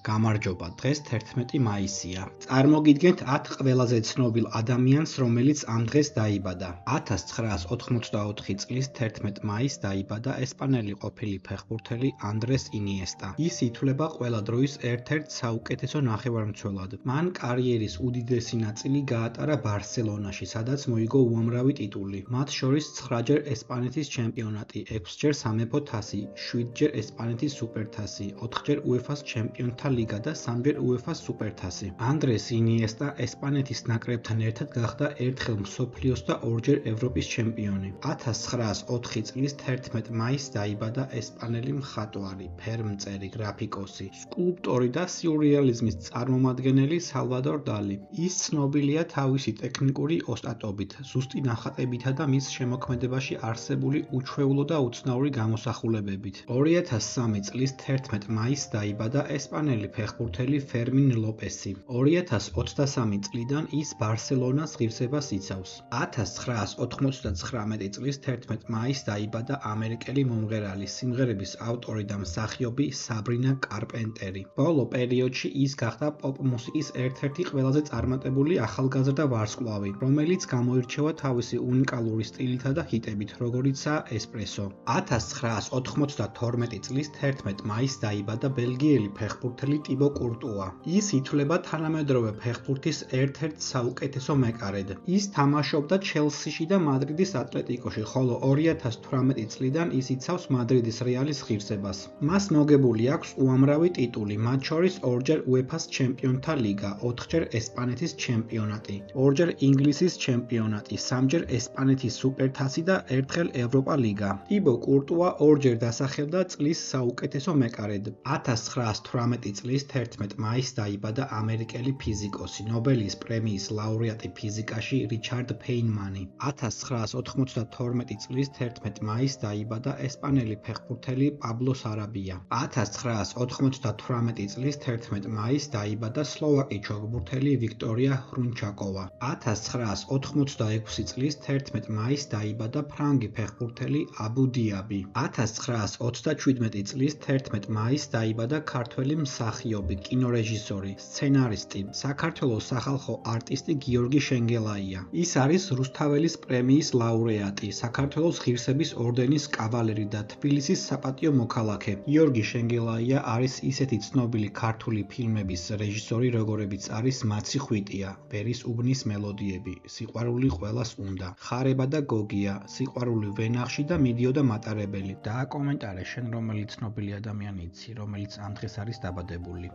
გამარჯობა, დღეს 11 მაისია. წარმოგიდგენთ 10 ყველაზე ცნობილ ადამიანს, რომელიც ამ დღეს დაიბადა. 1984 წლის 11 მაისს დაიბადა ესპანელი ყოფილი ფეხბურთელი ანდრეს ინიესტა. ის ითვლება ყველა დროის ერთ-ერთ საუკეთესო ნახევარმცველად. მან კარიერის უდიდესი ნაწილი გაატარა ბარსელონაში, სადაც მოიგო უამრავი ტიტული. მათ შორის 9-ჯერ ესპანეთის ჩემპიონატი, 6-ჯერ სამეფო თასი, 7-ჯერ ესპანეთის სუპერთასი, 4-ჯერ UEFA-ს ჩემპიონთა ლიგა და 3-ჯერ UEFA-ს სუპერთასი. ანდრეს ინიესტა ესპანეთის ნაკრებთან ერთად გახდა ერთხელ მსოფლიოს და 2-ჯერ ევროპის ჩემპიონი. 1904 წლის 11 მაისს დაიბადა ესპანელი მხატვარი, ფერმწერი, გრაფიკოსი, სკულპტორი და სიურრეალიზმის წარმომადგენელი სალვადორ დალი. ის ცნობილია თავისი ტექნიკური ოსტატობით, ზუსტი ნახატებითა და მის შემოქმედებაში არსებული უჩვეულო და უცნაური გამოსახულებებით. 2003 წლის 11 მაისს დაიბადა ესპანელი ფეხბურთელი ფერმინ ლოპესი. 2023 წლიდან ის ბარსელონას ღირსებას იცავს. 1999 წლის 11 მაისს დაიბადა ამერიკელი მომღერალი, სიმღერების ავტორი და მსახიობი საბრინა კარპენტერი. ბოლო პერიოდში ის გახდა პოპ მუსიკის ერთ-ერთი ყველაზე წარმატებული ახალგაზრდა ვარსკვლავი, რომელიც გამოირჩევა თავისი უნიკალური სტილითა და ჰიტებით, როგორიცაა ესპრესო. 1992 წლის 11 მაისს დაიბადა ბელგიელი ფეხბურთელი ტიბო კურტუა. ის ითვლება თანამედროვე ფეხბურთის ერთ-ერთ საუკეთესო მეკარედ. ის თამაშობდა ჩელსიში და მადრიდის ატლეტიკოში, ხოლო 2018 წლიდან ის იცავს მადრიდის რეალის ღირსებას. მას მოგებული აქვს უამრავი ტიტული, მათ შორის 2-ჯერ UEFA-ს ჩემპიონთა ლიგა, 4-ჯერ ესპანეთის ჩემპიონატი, 2-ჯერ ინგლისის ჩემპიონატი, 3-ჯერ ესპანეთის სუპერთასი და 1-ხელ ევროპა ლიგა. ტიბო კურტუა 2-ჯერ დასახელდა წლის საუკეთესო მეკარედ. 1918 წლის 11 მაისს დაიბადა ამერიკელი ფიზიკოსი, ნობელის პრემიის ლაურეატი ფიზიკაში რიჩარდ ფეინმანი. 1992 წლის 11 მაისს დაიბადა ესპანელი ფეხბურთელი პაბლო სარაბია. 1998 წლის 11 მაისს დაიბადა სლოვაკი ჩოგბურთელი ვიქტორია ხრუნჩაკოვა. 1986 წლის 11 მაისს დაიბადა ფრანგი ფეხბურთელი აბუ დიაბი. 1937 წლის 11 მაისს დაიბადა ქართველი მსახიობი, კინორეჟისორი, სცენარისტი, საქართველოს სახალხო არტისტი გიორგი შენგელაია. ის არის რუსთაველის პრემიის ლაურეატი, საქართველოს ღირსების ორდენის კავალერი და თბილისის საპატიო მოქალაქე. გიორგი შენგელაია არის ისეთი ცნობილი ქართული ფილმების რეჟისორი, როგორებიც არის მაცი ხვიტია, ბერის უბნის მელოდიები, სიყვარული ყველას უნდა, ხარება და გოგია, სიყვარული ვენახში და მიდიოდა მატარებელი. და კომენტარე შენ რომელი ცნობილი ადამიანი იცი, რომელიც ამ დღეს არის დაბადებული.